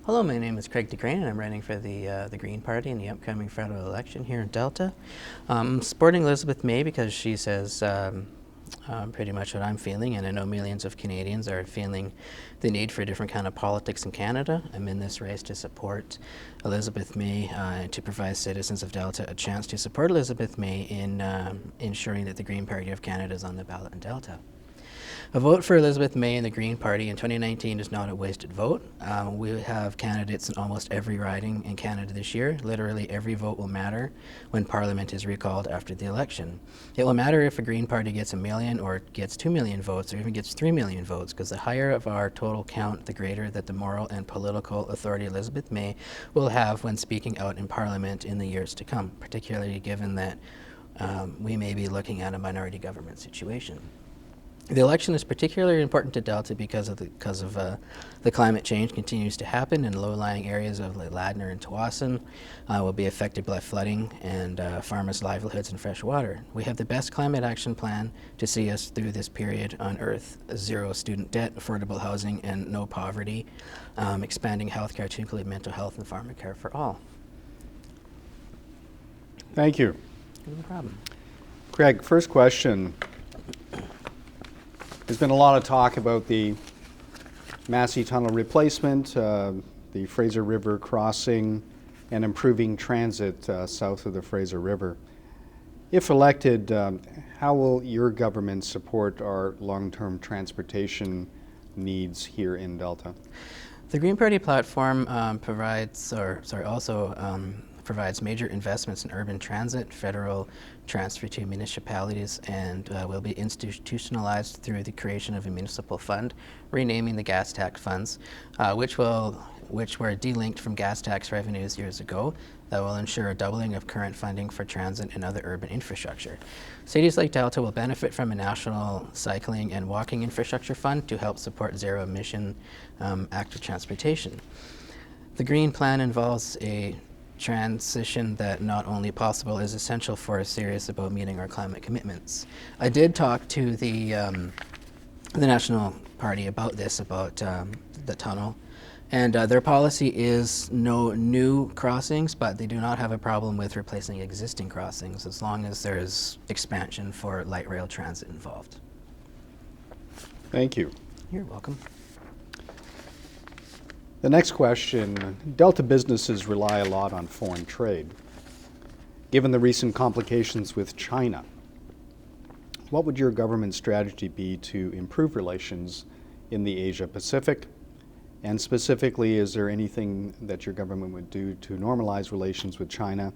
Hello, my name is Craig DeCraene, and I'm running for the Green Party in the upcoming federal election here in Delta. Supporting Elizabeth May because she says pretty much what I'm feeling, and I know millions of Canadians are feeling the need for a different kind of politics in Canada. I'm in this race to support Elizabeth May, to provide citizens of Delta a chance to support Elizabeth May in ensuring that the Green Party of Canada is on the ballot in Delta. A vote for Elizabeth May and the Green Party in 2019 is not a wasted vote. We have candidates in almost every riding in Canada this year. Literally every vote will matter when Parliament is recalled after the election. It will matter if a Green Party gets 1 million or gets 2 million votes or even gets 3 million votes, because the higher of our total count, the greater that the moral and political authority Elizabeth May will have when speaking out in Parliament in the years to come, particularly given that we may be looking at a minority government situation. The election is particularly important to Delta because of the climate change continues to happen, and low-lying areas of Ladner and Tawasin will be affected by flooding and farmers' livelihoods and fresh water. We have the best climate action plan to see us through this period on Earth: zero student debt, affordable housing, and no poverty, expanding healthcare to include mental health and pharmacare for all. Thank you. No problem. Craig, first question. There's been a lot of talk about the Massey Tunnel replacement, the Fraser River crossing, and improving transit south of the Fraser River. If elected, how will your government support our long-term transportation needs here in Delta? The Green Party platform provides major investments in urban transit, federal transfer to municipalities, and will be institutionalized through the creation of a municipal fund, renaming the gas tax funds, which were delinked from gas tax revenues years ago. That will ensure a doubling of current funding for transit and other urban infrastructure. Cities like Delta will benefit from a national cycling and walking infrastructure fund to help support zero-emission active transportation. The Green Plan involves a transition that not only possible is essential for us serious about meeting our climate commitments. I did talk to the National Party about this, about the tunnel, and their policy is no new crossings, but they do not have a problem with replacing existing crossings as long as there is expansion for light rail transit involved. Thank you. You're welcome. The next question, Delta businesses rely a lot on foreign trade. Given the recent complications with China, what would your government strategy be to improve relations in the Asia-Pacific? And specifically, is there anything that your government would do to normalize relations with China,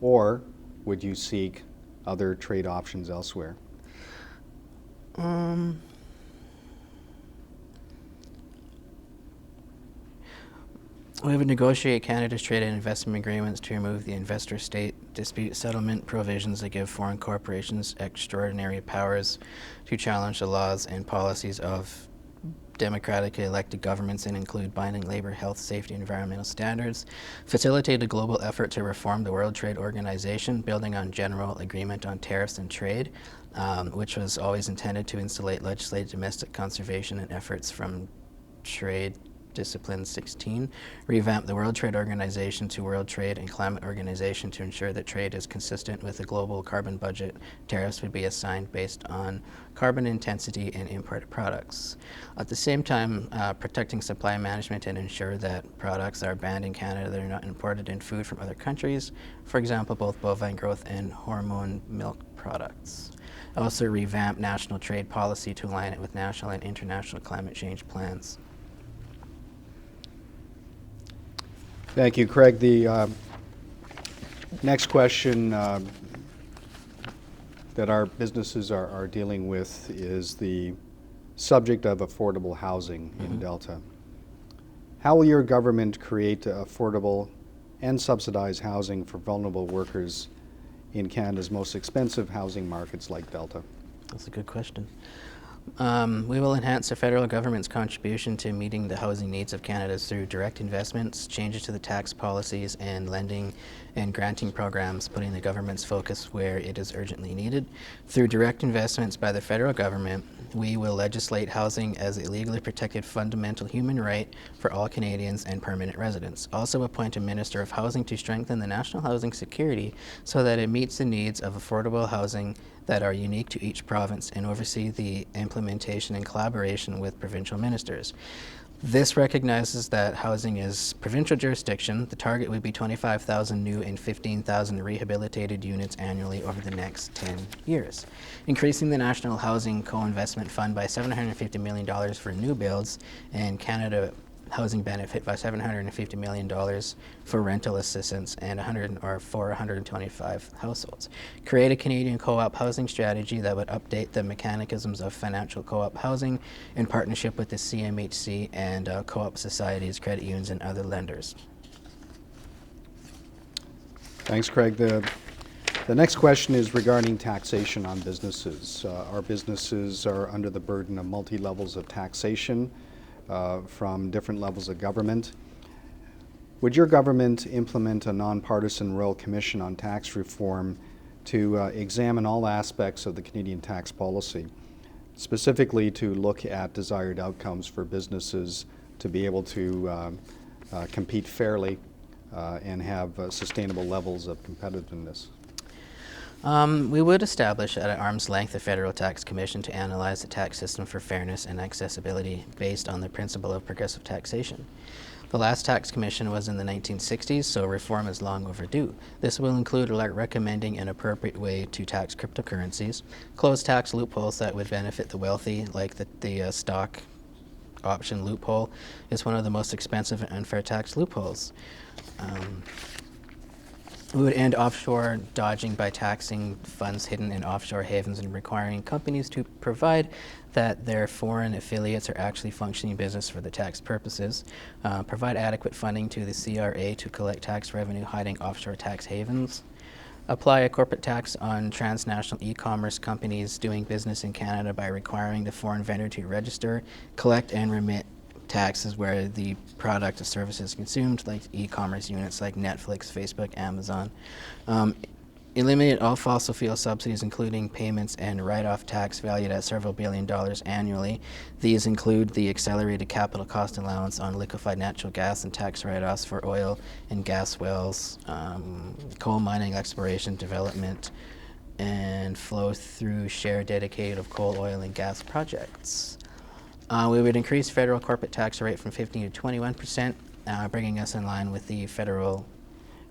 or would you seek other trade options elsewhere? We would negotiate Canada's trade and investment agreements to remove the investor-state dispute settlement provisions that give foreign corporations extraordinary powers to challenge the laws and policies of democratically elected governments and include binding labor, health, safety, and environmental standards. Facilitate a global effort to reform the World Trade Organization, building on general agreement on tariffs and trade, which was always intended to insulate legislative domestic conservation and efforts from trade Discipline 16, revamp the World Trade Organization to World Trade and Climate Organization to ensure that trade is consistent with the global carbon budget. Tariffs would be assigned based on carbon intensity and imported products. At the same time, protecting supply management and ensure that products that are banned in Canada that are not imported in food from other countries, for example, both bovine growth and hormone milk products. Also revamp national trade policy to align it with national and international climate change plans. Thank you, Craig. The next question that our businesses are dealing with is the subject of affordable housing in Delta. How will your government create affordable and subsidized housing for vulnerable workers in Canada's most expensive housing markets like Delta? That's a good question. We will enhance the federal government's contribution to meeting the housing needs of Canada through direct investments, changes to the tax policies, and lending and granting programs, putting the government's focus where it is urgently needed. Through direct investments by the federal government, We will legislate housing as a legally protected fundamental human right for all Canadians and permanent residents. Also appoint a Minister of Housing to strengthen the national housing security so that it meets the needs of affordable housing that are unique to each province, and oversee the implementation in collaboration with provincial ministers. This recognizes that housing is provincial jurisdiction. The target would be 25,000 new and 15,000 rehabilitated units annually over the next 10 years. Increasing the National Housing Co-Investment Fund by $750 million for new builds, and Canada Housing Benefit by $750 million for rental assistance and 125 households. Create a Canadian co-op housing strategy that would update the mechanisms of financial co-op housing in partnership with the CMHC and co-op societies, credit unions, and other lenders. Thanks, Craig. The next question is regarding taxation on businesses. Our businesses are under the burden of multi-levels of taxation from different levels of government. Would your government implement a nonpartisan Royal Commission on Tax Reform to examine all aspects of the Canadian tax policy, specifically to look at desired outcomes for businesses to be able to compete fairly and have sustainable levels of competitiveness? We would establish at arm's length a federal tax commission to analyze the tax system for fairness and accessibility based on the principle of progressive taxation. The last tax commission was in the 1960s, so reform is long overdue. This will include recommending an appropriate way to tax cryptocurrencies, close tax loopholes that would benefit the wealthy, like the stock option loophole is one of the most expensive and unfair tax loopholes. We would end offshore dodging by taxing funds hidden in offshore havens and requiring companies to provide that their foreign affiliates are actually functioning business for the tax purposes. Provide adequate funding to the CRA to collect tax revenue hiding offshore tax havens. Apply a corporate tax on transnational e-commerce companies doing business in Canada by requiring the foreign vendor to register, collect, and remit taxes where the product or service is consumed, like e-commerce units like Netflix, Facebook, Amazon. Eliminate all fossil fuel subsidies, including payments and write-off tax valued at several $billion annually. These include the accelerated capital cost allowance on liquefied natural gas and tax write-offs for oil and gas wells, coal mining exploration, development, and flow-through share dedicated of coal, oil, and gas projects. We would increase federal corporate tax rate from 15 to 21%, bringing us in line with the federal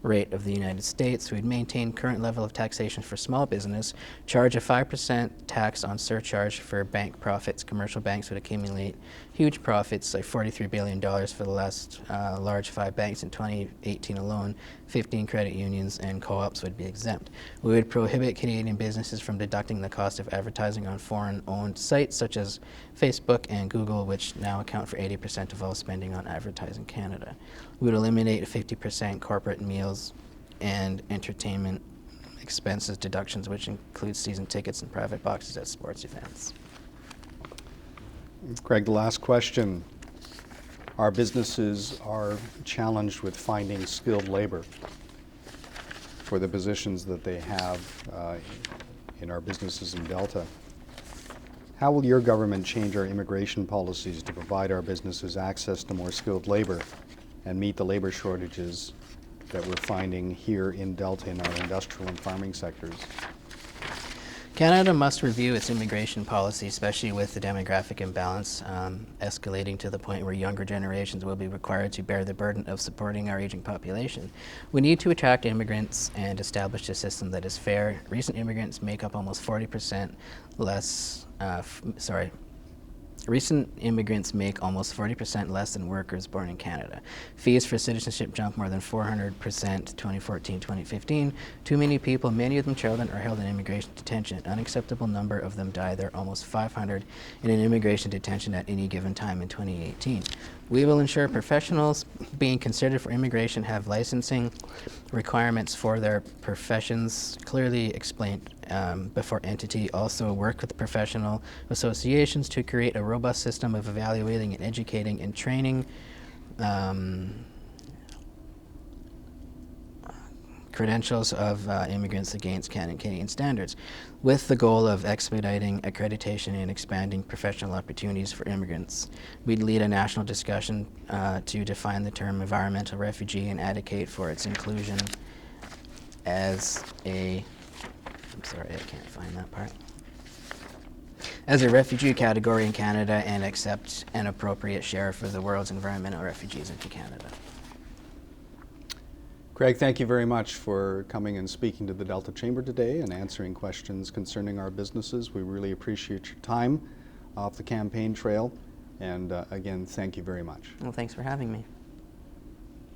rate of the United States. We'd maintain current level of taxation for small business, charge a 5% tax on surcharge for bank profits. Commercial banks would accumulate huge profits, like $43 billion for the last large 5 banks in 2018 alone. 15 credit unions and co-ops would be exempt. We would prohibit Canadian businesses from deducting the cost of advertising on foreign-owned sites such as Facebook and Google, which now account for 80% of all spending on advertising in Canada. We would eliminate 50% corporate meals and entertainment expenses deductions, which includes season tickets and private boxes at sports events. Craig, the last question. Our businesses are challenged with finding skilled labor for the positions that they have in our businesses in Delta. How will your government change our immigration policies to provide our businesses access to more skilled labor and meet the labor shortages that we're finding here in Delta in our industrial and farming sectors? Canada must review its immigration policy, especially with the demographic imbalance escalating to the point where younger generations will be required to bear the burden of supporting our aging population. We need to attract immigrants and establish a system that is fair. Recent immigrants make up almost 40% less, Recent immigrants make almost 40% less than workers born in Canada. Fees for citizenship jump more than 400% 2014-2015. Too many people, many of them children, are held in immigration detention. An unacceptable number of them die. There are almost 500 in an immigration detention at any given time in 2018. We will ensure professionals being considered for immigration have licensing requirements for their professions clearly explained before entity. Also work with professional associations to create a robust system of evaluating and educating and training credentials of immigrants against Canadian standards, with the goal of expediting accreditation and expanding professional opportunities for immigrants. We'd lead a national discussion to define the term environmental refugee and advocate for its inclusion as a, I'm sorry, I can't find that part, as a refugee category in Canada and accept an appropriate share for the world's environmental refugees into Canada. Craig, thank you very much for coming and speaking to the Delta Chamber today and answering questions concerning our businesses. We really appreciate your time off the campaign trail. And again, thank you very much. Well, thanks for having me.